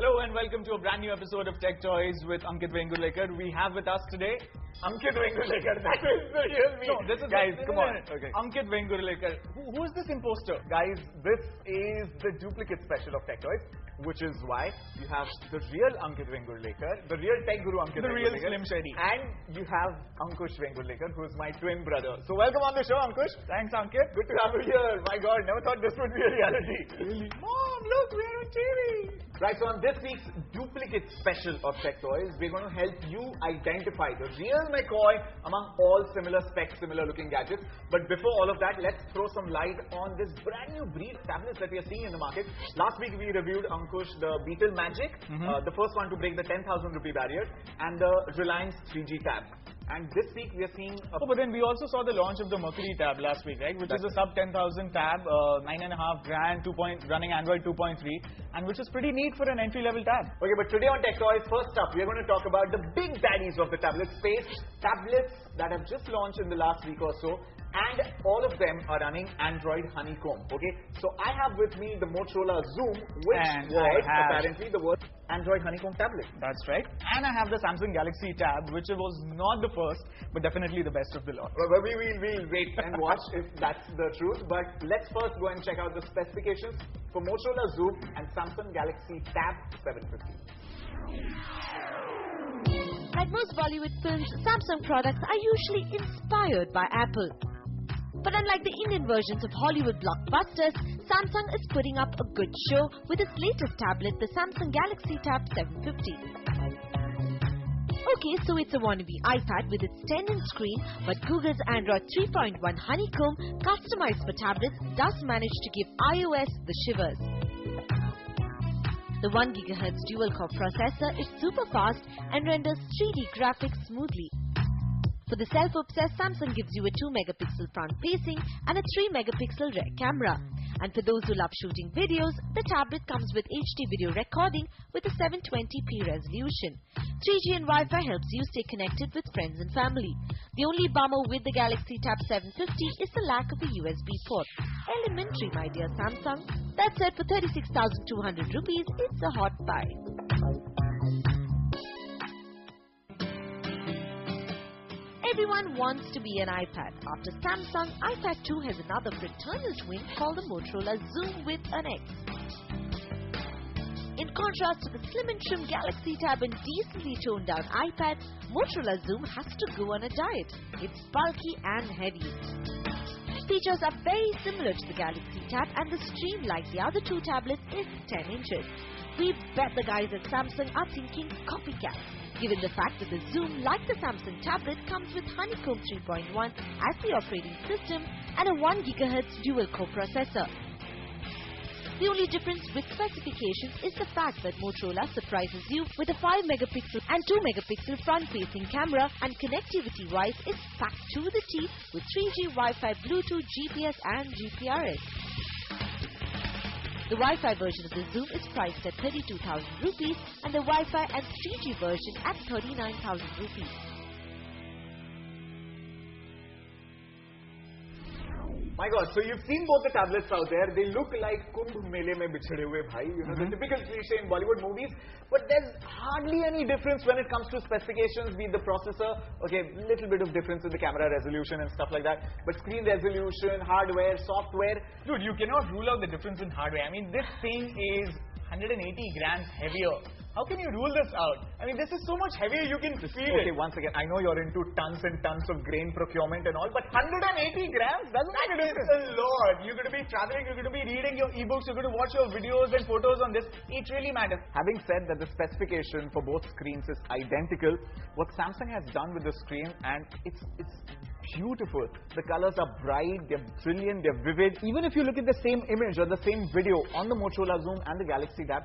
Hello and welcome to a brand new episode of Tech Toys with Ankit Vengurlekar. We have with us today Ankit Vengurlekar, that is the real me. No, this is guys, come on. Okay. Ankit Vengurlekar. Who is this imposter? Guys, this is the duplicate special of Tech Toys, which is why you have the real Ankit Vengurlekar, the real tech guru Ankit Vengurlekar, the real Slim Shady, and you have Ankush Vengurlekar, who is my twin brother. So welcome on the show, Ankush. Thanks, Ankit. Good to have you here. My God, never thought this would be a reality. Really? Mom, look, we're on TV. Right, so on this week's duplicate special of Tech Toys, we're going to help you identify the real McCoy among all similar specs, similar looking gadgets. But before all of that, let's throw some light on this brand new breed tablets that we are seeing in the market. Last week we reviewed, Ankush, the Beetle Magic, the first one to break the 10,000 rupee barrier, and the Reliance 3G Tab. And this week we are seeing but then we also saw the launch of the Mercury tab last week, right? Which is a sub 10,000 tab, 9.5 grand, running Android 2.3, and which is pretty neat for an entry-level tab. Okay, but today on Tech Toys, first up, we are going to talk about the big daddies of the tablet space, tablets that have just launched in the last week or so, and all of them are running Android Honeycomb. Okay, so I have with me the Motorola Zoom, which was apparently the worst Android Honeycomb tablet. That's right. And I have the Samsung Galaxy Tab, which was not the first, but definitely the best of the lot. Well, we'll wait and watch if that's the truth. But let's first go and check out the specifications for Motorola Zoom and Samsung Galaxy Tab 750. Like most Bollywood films, Samsung products are usually inspired by Apple. But unlike the Indian versions of Hollywood blockbusters, Samsung is putting up a good show with its latest tablet, the Samsung Galaxy Tab 750. Okay, so it's a wannabe iPad with its 10-inch screen, but Google's Android 3.1 Honeycomb, customized for tablets, does manage to give iOS the shivers. The 1 GHz dual-core processor is super fast and renders 3D graphics smoothly. For the self-obsessed, Samsung gives you a 2-megapixel front-facing and a 3-megapixel rear camera. And for those who love shooting videos, the tablet comes with HD video recording with a 720p resolution. 3G and Wi-Fi helps you stay connected with friends and family. The only bummer with the Galaxy Tab 750 is the lack of a USB port. Elementary, my dear Samsung. That said, for 36,200 rupees, it's a hot buy. Everyone wants to be an iPad. After Samsung, iPad 2 has another fraternal twin called the Motorola Zoom with an X. In contrast to the slim and trim Galaxy Tab and decently toned down iPad, Motorola Zoom has to go on a diet. It's bulky and heavy. Features are very similar to the Galaxy Tab, and the screen, like the other two tablets, is 10 inches. We bet the guys at Samsung are thinking copycat, given the fact that the Zoom, like the Samsung tablet, comes with Honeycomb 3.1 as the operating system and a 1 GHz dual-core processor. The only difference with specifications is the fact that Motorola surprises you with a 5-megapixel and 2-megapixel front-facing camera, and connectivity-wise it's packed to the teeth with 3G, Wi-Fi, Bluetooth, GPS and GPRS. The Wi-Fi version of the Zoom is priced at 32,000 rupees and the Wi-Fi and 3G version at 39,000 rupees. My God, so you've seen both the tablets out there. They look like Kumbh Mele mein bichhade hue bhai. You know, the typical cliche in Bollywood movies. But there's hardly any difference when it comes to specifications, be it the processor. Okay, little bit of difference in the camera resolution and stuff like that. But screen resolution, hardware, software. Dude, you cannot rule out the difference in hardware. I mean, this thing is 180 grams heavier. How can you rule this out? I mean, this is so much heavier, you can feel it. Okay, once again, I know you're into tons and tons of grain procurement and all, but 180 grams doesn't make a difference. That's a lot. You're going to be traveling, you're going to be reading your ebooks, you're going to watch your videos and photos on this. It really matters. Having said that the specification for both screens is identical, what Samsung has done with the screen, and it's beautiful. The colors are bright, they're brilliant, they're vivid. Even if you look at the same image or the same video on the Motorola Zoom and the Galaxy Tab,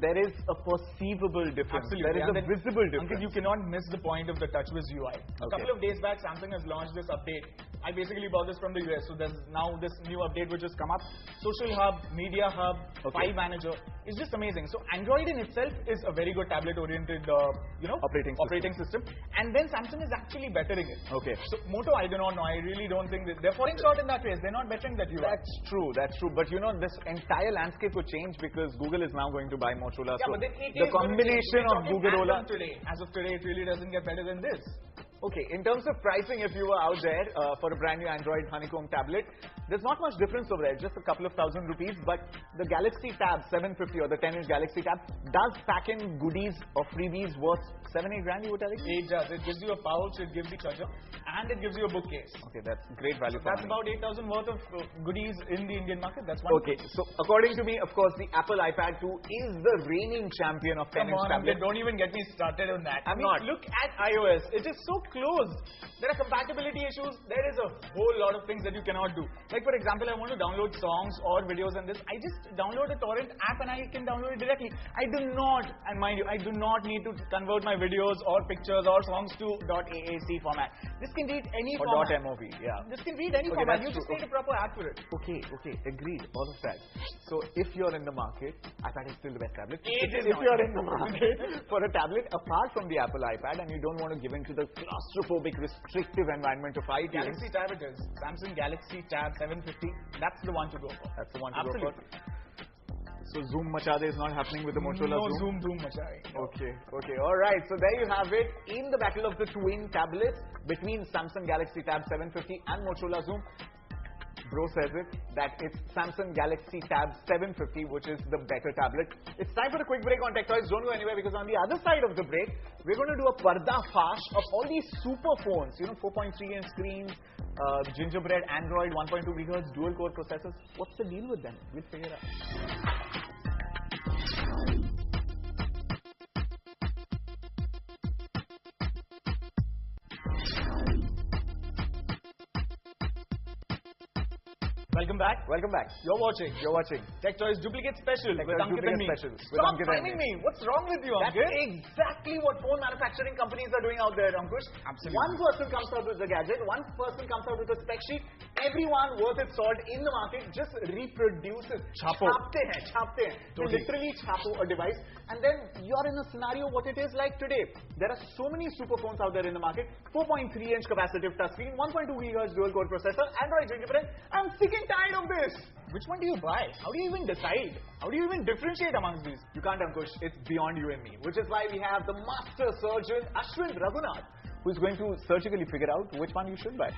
there is a perceivable difference. Absolutely. There is a visible difference. Ankit, you cannot miss the point of the TouchWiz UI. A couple of days back, Samsung has launched this update I basically bought this from the US. So there's now this new update which has come up. Social Hub, Media Hub, File Manager. It's just amazing. So Android in itself is a very good tablet-oriented, operating system. And then Samsung is actually bettering it. Okay. So Moto, I do not know. I really don't think that they're falling short in that race. They're not bettering that you are. That's true. That's true. But this entire landscape would change because Google is now going to buy Motorola. Yeah, so but then the combination of Google as of today, it really doesn't get better than this. Okay, in terms of pricing, if you were out there for a brand new Android Honeycomb tablet, there's not much difference over there, just a couple of thousand rupees. But the Galaxy Tab 750 or the 10-inch Galaxy Tab does pack in goodies or freebies worth 7-8 grand, you were telling me? It does. It gives you a pouch, it gives you a charger, and it gives you a bookcase. Okay, that's great value. That's about 8,000 worth of goodies in the Indian market. That's one. Okay, so according to me, of course, the Apple iPad 2 is the reigning champion of 10-inch tablet. Don't even get me started on that. I'm I mean, not. Look at iOS. It is so close. There are compatibility issues. There is a whole lot of things that you cannot do. Like, for example, I want to download songs or videos and this. I just download a torrent app and I can download it directly. I do not, and mind you, I do not need to convert my videos or pictures or songs to .AAC format. This can read any or format. .mov, yeah. This can read any format. You just need a proper app for it. Okay, agreed, all of that. So if you're in the market, iPad is still the best tablet. If you're in the market for a tablet apart from the Apple iPad and you don't want to give in to the claustrophobic, restrictive environment of iTunes, Galaxy Tab it is. Samsung Galaxy Tab 750. That's the one to go for. That's the one to Absolutely. go for. So Zoom Machade is not happening with the Motorola Zoom Machade. Okay. Alright, so there you have it. In the battle of the twin tablets between Samsung Galaxy Tab 750 and Motorola Zoom, bro says it, that it's Samsung Galaxy Tab 750 which is the better tablet. It's time for a quick break on Tech Toys. Don't go anywhere because on the other side of the break, we're going to do a parda fash of all these super phones. 4.3-inch screens, gingerbread, Android, 1.2 GHz, dual core processors. What's the deal with them? We'll figure it out. Welcome back. You're watching Tech Toys Duplicate Special with Ankit and me. Stop timing me. What's wrong with you, Ankit? That's exactly what phone manufacturing companies are doing out there, Ankush. Absolutely. One person comes out with the gadget, one person comes out with a spec sheet, everyone worth its salt in the market just reproduces. Chapo. Chapte hain. They literally chapo a device, and then you're in a scenario what it is like today. There are so many super phones out there in the market. 4.3-inch capacitive touchscreen, 1.2 GHz dual core processor, Android gingerbread. I'm sick and tired of this. Which one do you buy? How do you even decide? How do you even differentiate amongst these? You can't, Ankush. It's beyond you and me. Which is why we have the master surgeon, Ashwin Raghunath, who's going to surgically figure out which one you should buy.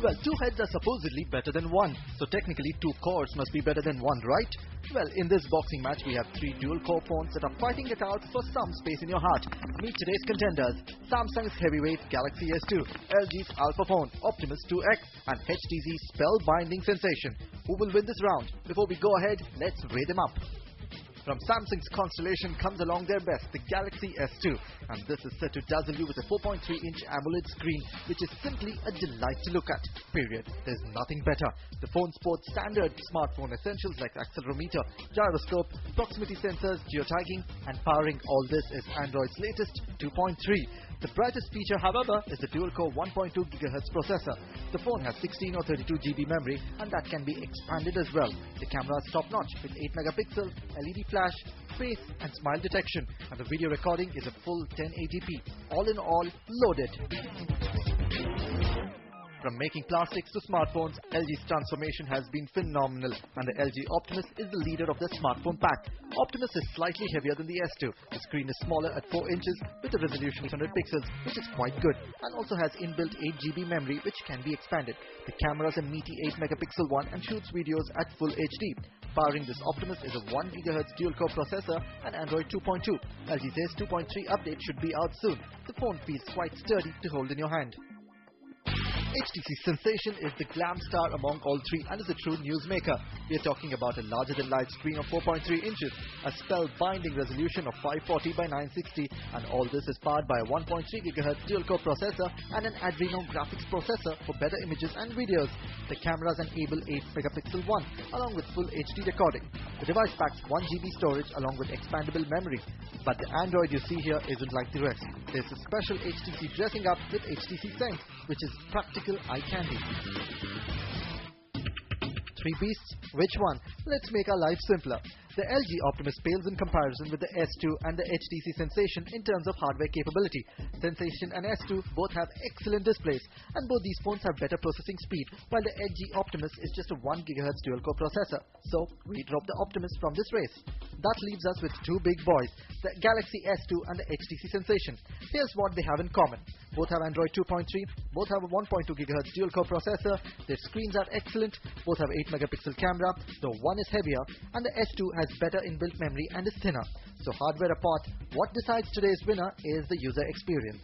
Well, two heads are supposedly better than one, so technically two cores must be better than one, right? Well, in this boxing match, we have three dual-core phones that are fighting it out for some space in your heart. Meet today's contenders: Samsung's heavyweight Galaxy S2, LG's Alpha phone, Optimus 2X, and HTC's spellbinding sensation. Who will win this round? Before we go ahead, let's weigh them up. From Samsung's Constellation comes along their best, the Galaxy S2, and this is set to dazzle you with a 4.3-inch AMOLED screen, which is simply a delight to look at. Period. There's nothing better. The phone sports standard smartphone essentials like accelerometer, gyroscope, proximity sensors, geotagging, and powering all this is Android's latest 2.3. The brightest feature, however, is the dual-core 1.2 GHz processor. The phone has 16 or 32 GB memory, and that can be expanded as well. The camera is top-notch with 8 megapixel, LED flash, face and smile detection, and the video recording is a full 1080p. All in all, loaded. From making plastics to smartphones, LG's transformation has been phenomenal, and the LG Optimus is the leader of the smartphone pack. Optimus is slightly heavier than the S2. The screen is smaller at 4 inches with a resolution of 100 pixels, which is quite good, and also has inbuilt 8 GB memory, which can be expanded. The camera is a meaty 8 megapixel one and shoots videos at full HD. Powering this Optimus is a 1 GHz dual-core processor and Android 2.2. LG says 2.3 update should be out soon. The phone feels quite sturdy to hold in your hand. HTC's sensation is the glam star among all three and is a true newsmaker. We are talking about a larger-than-life screen of 4.3 inches, a spell-binding resolution of 540 by 960, and all this is powered by a 1.3 GHz dual-core processor and an Adreno graphics processor for better images and videos. The cameras enable 8-megapixel one, along with full HD recording. The device packs 1 GB storage along with expandable memory. But the Android you see here isn't like the rest. There's a special HTC dressing up with HTC Sense, which is practical eye candy. Three beasts? Which one? Let's make our life simpler. The LG Optimus pales in comparison with the S2 and the HTC Sensation in terms of hardware capability. Sensation and S2 both have excellent displays, and both these phones have better processing speed, while the LG Optimus is just a 1 GHz dual-core processor. So, we drop the Optimus from this race. That leaves us with two big boys, the Galaxy S2 and the HTC Sensation. Here's what they have in common. Both have Android 2.3, both have a 1.2 GHz dual-core processor, their screens are excellent, both have 8-megapixel camera, though one is heavier, and the S2 has better inbuilt memory and is thinner. So hardware apart, what decides today's winner is the user experience.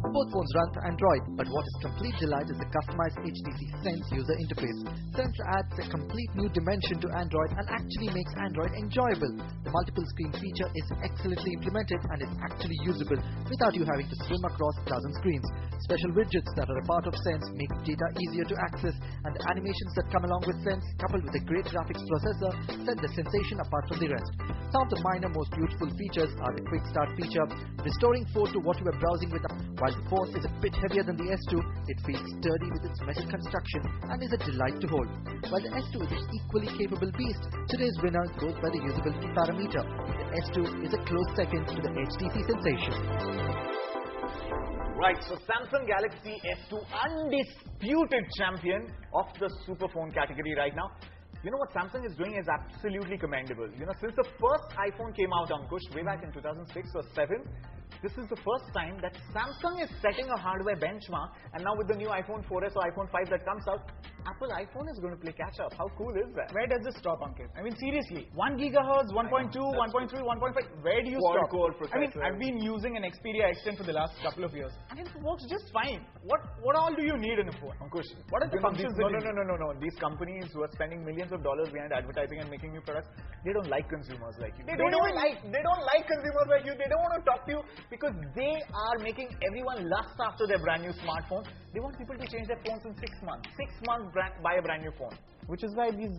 Both phones run for Android, but what is complete delight is the customized HTC Sense user interface. Sense adds a complete new dimension to Android and actually makes Android enjoyable. The multiple screen feature is excellently implemented and is actually usable without you having to swim across dozen screens. Special widgets that are a part of Sense make data easier to access, and the animations that come along with Sense, coupled with a great graphics processor, set the Sensation apart from the rest. Some of the minor most beautiful features are the quick start feature, restoring phone to what you were browsing with. While the phone is a bit heavier than the S2, it feels sturdy with its metal construction and is a delight to hold. While the S2 is an equally capable beast, today's winner goes by the usability parameter. The S2 is a close second to the HTC Sensation. Right, so Samsung Galaxy S2, undisputed champion of the superphone category right now. You know what Samsung is doing is absolutely commendable. You know, since the first iPhone came out, Ankush, way back in 2006 or 7, this is the first time that Samsung is setting a hardware benchmark, and now with the new iPhone 4S or iPhone 5 that comes out, Apple iPhone is going to play catch up. How cool is that? Where does this stop, Ankit? I mean, seriously, 1 gigahertz, 1.2, 1.3, 1.5, where do you stop? Quad-core processor. I mean, I've been using an Xperia X10 for the last couple of years, and it works just fine. What all do you need in a phone? Ankush, What are the functions that you need? No. These companies who are spending millions of dollars behind advertising and making new products, they don't like consumers like you. They don't like consumers like you. They don't want to talk to you because they are making everyone lust after their brand new smartphone. They want people to change their phones in 6 months. 6 months buy a brand new phone. Which is why these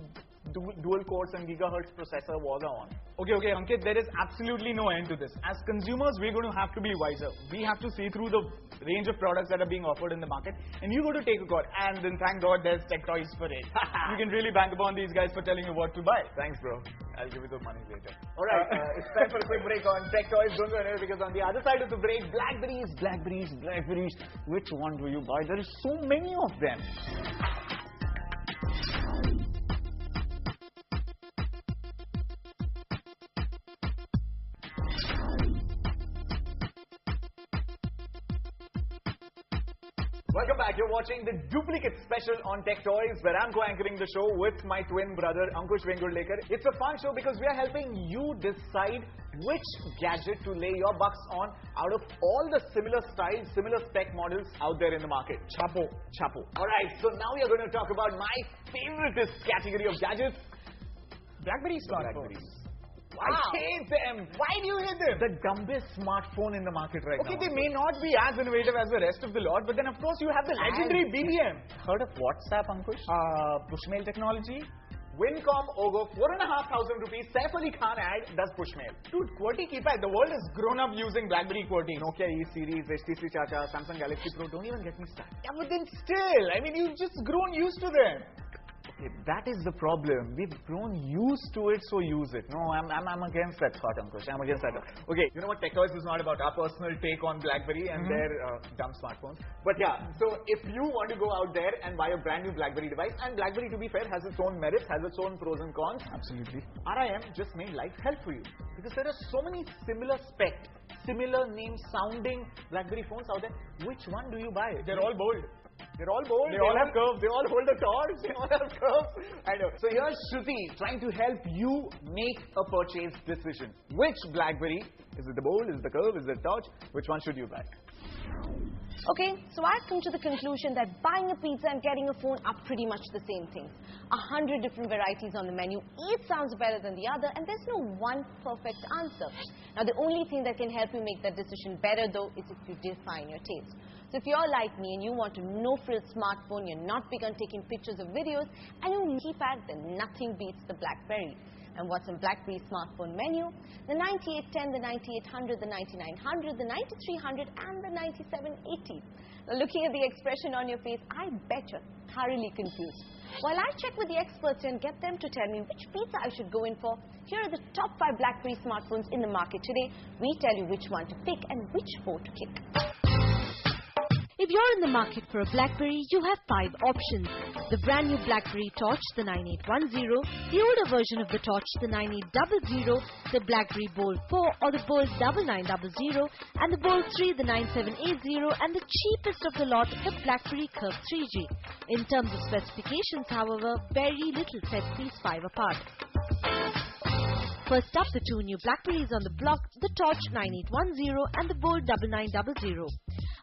dual cores and gigahertz processor wars are on. Okay, Ankit, there is absolutely no end to this. As consumers, we're going to have to be wiser. We have to see through the range of products that are being offered in the market, and you got to take a call. And then thank God there's Toyz for it. You can really bank upon these guys for telling you what to buy. Thanks, bro. I'll give you the money later. Alright, it's time for a quick break on Toyz. Don't go anywhere because on the other side of the break, Blackberries. Which one do you buy? There is so many of them. Welcome back. You're watching the duplicate special on Toyz, where I'm co-anchoring the show with my twin brother Ankush Vengurlekar. It's a fun show because we are helping you decide which gadget to lay your bucks on out of all the similar styles, similar spec models out there in the market. Chapo. Alright, so now we are going to talk about my favoriteest category of gadgets. BlackBerry smartphones. Wow. I hate them. Why do you hate them? The dumbest smartphone in the market right now. Okay, they may not be as innovative as the rest of the lot, but then of course you have the legendary BBM. Heard of WhatsApp, Ankush? Pushmail technology. Wincom Ogo, 4,500 rupees. Saif Ali Khan ad does pushmail. Dude, QWERTY keypad. The world has grown up using BlackBerry QWERTY. Nokia E series, HTC Chacha, Samsung Galaxy Pro. Don't even get me started. Yeah, but then still, I mean, you've just grown used to them. Okay, that is the problem. We've grown used to it, so use it. No, I'm against that thought, Ankush. I'm against that. Okay, you know what? Toyz is not about our personal take on BlackBerry and their dumb smartphones. But yeah, so if you want to go out there and buy a brand new BlackBerry device, and BlackBerry, to be fair, has its own merits, has its own pros and cons. Absolutely. RIM just made life hell for you because there are so many similar spec, similar name sounding BlackBerry phones out there. Which one do you buy? They're all bold. They're all bold. They all have curves. They all hold a torch. They all have curves. I know. So here's Shruti trying to help you make a purchase decision. Which BlackBerry? Is it the bold? Is it the curve? Is it the torch? Which one should you buy? Okay, so I've come to the conclusion that buying a pizza and getting a phone are pretty much the same things. 100 different varieties on the menu, each sounds better than the other, and there's no one perfect answer. Now, the only thing that can help you make that decision better, though, is if you define your taste. So if you're like me and you want a no-frill smartphone, you're not big on taking pictures or videos, and you keypad, then nothing beats the BlackBerry. And what's on BlackBerry's smartphone menu? The 9810, the 9800, the 9900, the 9300 and the 9780. Now, looking at the expression on your face, I bet you're thoroughly confused. While I check with the experts and get them to tell me which pizza I should go in for, here are the top 5 BlackBerry smartphones in the market today. We tell you which one to pick and which 4 to kick. If you're in the market for a BlackBerry, you have 5 options. The brand new BlackBerry Torch, the 9810, the older version of the Torch, the 9800, the BlackBerry Bold 4 or the Bold 9900, and the Bold 3, the 9780, and the cheapest of the lot, the BlackBerry Curve 3G. In terms of specifications, however, very little sets these 5 apart. First up, the 2 new BlackBerries on the block, the Torch 9810 and the Bold 9900.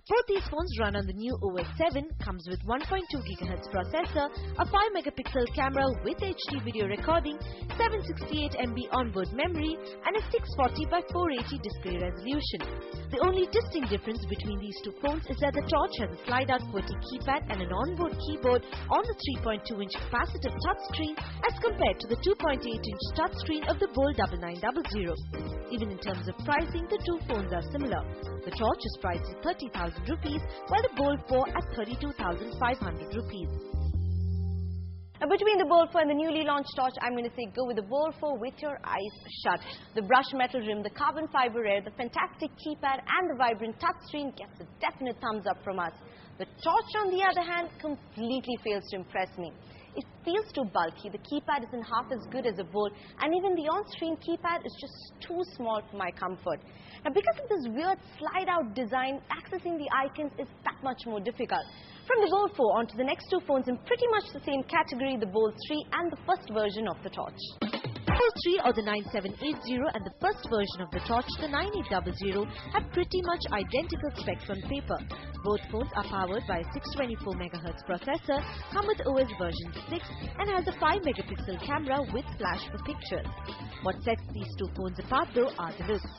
Both these phones run on the new OS 7, comes with 1.2 GHz processor, a 5 megapixel camera with HD video recording, 768 MB onboard memory, and a 640 by 480 display resolution. The only distinct difference between these two phones is that the Torch has a slide-out QWERTY keypad and an onboard keyboard on the 3.2-inch capacitive touchscreen as compared to the 2.8-inch touchscreen of the Bold 9900. Even in terms of pricing, the two phones are similar. The Torch is priced at 30,000 rupees, while the Bold 4 at 32,500 rupees. Now, between the Bold 4 and the newly launched Torch, I'm going to say go with the Bold 4 with your eyes shut. The brushed metal rim, the carbon fiber air, the fantastic keypad and the vibrant touchscreen gets a definite thumbs up from us. The Torch, on the other hand, completely fails to impress me. It feels too bulky, the keypad isn't half as good as a Bold, and even the on-screen keypad is just too small for my comfort. Now, because of this weird slide-out design, accessing the icons is that much more difficult. From the Bold 4 onto the next two phones in pretty much the same category, the Bold 3 and the first version of the Torch. Bold 3 or the 9780 and the first version of the Torch, the 9800, have pretty much identical specs on paper. Both phones are powered by a 624 MHz processor, come with OS version 6 and has a 5 megapixel camera with flash for pictures. What sets these two phones apart though are the looks.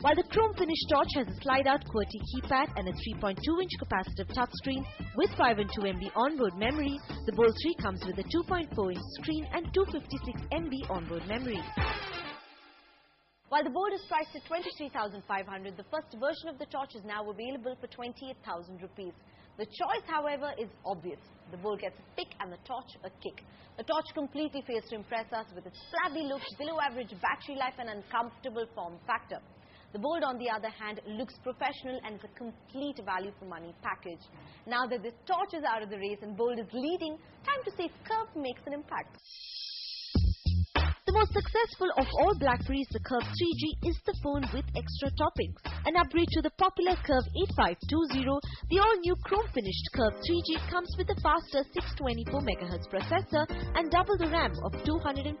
While the chrome finished Torch has a slide-out QWERTY keypad and a 3.2-inch capacitive touchscreen with 512 MB onboard memory, the Bold 3 comes with a 2.4-inch screen and 256 MB onboard memory. While the Bold is priced at 23,500, the first version of the Torch is now available for 28,000 rupees. The choice, however, is obvious. The Bold gets a pick and the Torch a kick. The Torch completely fails to impress us with its flabby looks, below-average battery life and uncomfortable form factor. The Bold, on the other hand, looks professional and is a complete value-for-money package. Now that the Torch is out of the race and Bold is leading, time to see if Curve makes an impact. The most successful of all BlackBerries, the Curve 3G, is the phone with extra toppings. An upgrade to the popular Curve 8520, the all-new chrome-finished Curve 3G comes with a faster 624 MHz processor and double the RAM of 256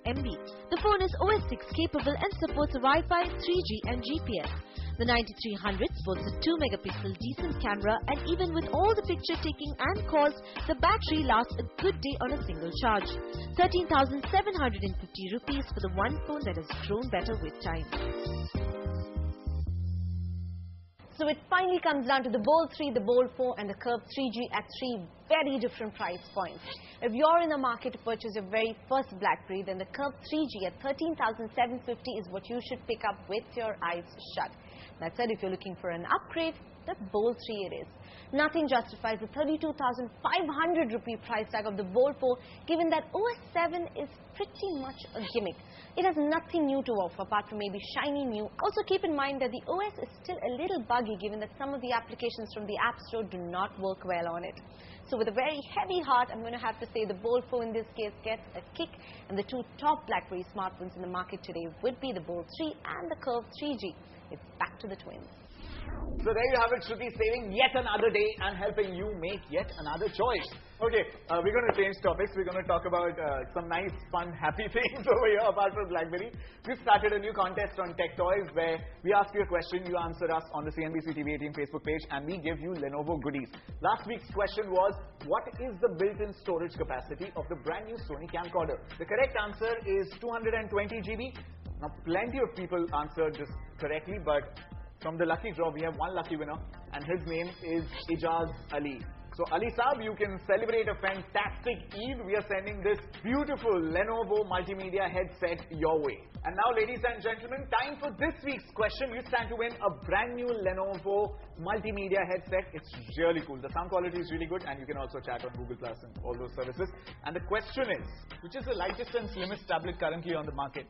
MB. The phone is OS 6 capable and supports Wi-Fi, 3G and GPS. The 9300 sports a 2 megapixel decent camera, and even with all the picture taking and calls, the battery lasts a good day on a single charge. 13,750 rupees for the one phone that has grown better with time. So it finally comes down to the Bold 3, the Bold 4 and the Curve 3G at 3 very different price points. If you're in the market to purchase your very first BlackBerry, then the Curve 3G at 13,750 is what you should pick up with your eyes shut. That said, if you're looking for an upgrade, the Bold 3 it is. Nothing justifies the 32,500 rupee price tag of the Bold 4, given that OS 7 is pretty much a gimmick. It has nothing new to offer apart from maybe shiny new. Also keep in mind that the OS is still a little buggy, given that some of the applications from the App Store do not work well on it. So with a very heavy heart, I'm going to have to say the Bold 4 in this case gets a kick, and the two top BlackBerry smartphones in the market today would be the Bold 3 and the Curve 3G. It's back to the twins. So there you have it, Shruti saving yet another day and helping you make yet another choice. Okay, we're going to change topics. We're going to talk about some nice, fun, happy things over here apart from BlackBerry. We've started a new contest on Tech Toys where we ask you a question, you answer us on the CNBC TV 18 Facebook page, and we give you Lenovo goodies. Last week's question was, what is the built-in storage capacity of the brand new Sony camcorder? The correct answer is 220 GB. Now, plenty of people answered this correctly, but from the lucky draw, we have one lucky winner, and his name is Ijaz Ali. So, Ali Saab, you can celebrate a fantastic Eid. We are sending this beautiful Lenovo multimedia headset your way. And now, ladies and gentlemen, time for this week's question. You stand to win a brand new Lenovo multimedia headset. It's really cool. The sound quality is really good, and you can also chat on Google Plus and all those services. And the question is, which is the lightest and slimmest tablet currently on the market?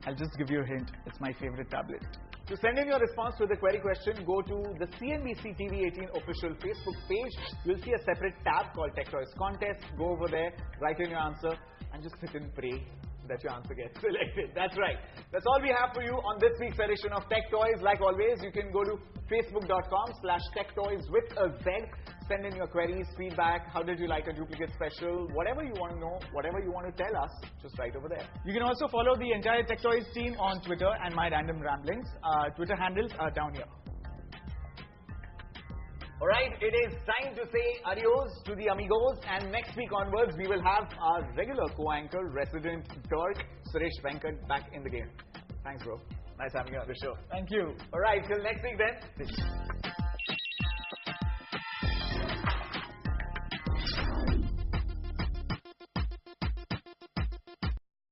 I'll just give you a hint. It's my favorite tablet. To send in your response to the query question, go to the CNBC TV 18 official Facebook page. You'll see a separate tab called Tech Toys Contest. Go over there, write in your answer, and just sit and pray that your answer gets selected. That's right. That's all we have for you on this week's edition of Tech Toys. Like always, you can go to facebook.com/techtoys with a Z. Send in your queries, feedback, how did you like a duplicate special, whatever you want to know, whatever you want to tell us, just right over there. You can also follow the entire Tech Toys team on Twitter and my random ramblings. Twitter handles are down here. Alright, it is time to say adios to the amigos, and next week onwards we will have our regular co-anchor, resident Dirk, Suresh Venkat, back in the game. Thanks bro. Nice having you on the show. Thank you. Alright, till next week then. Peace.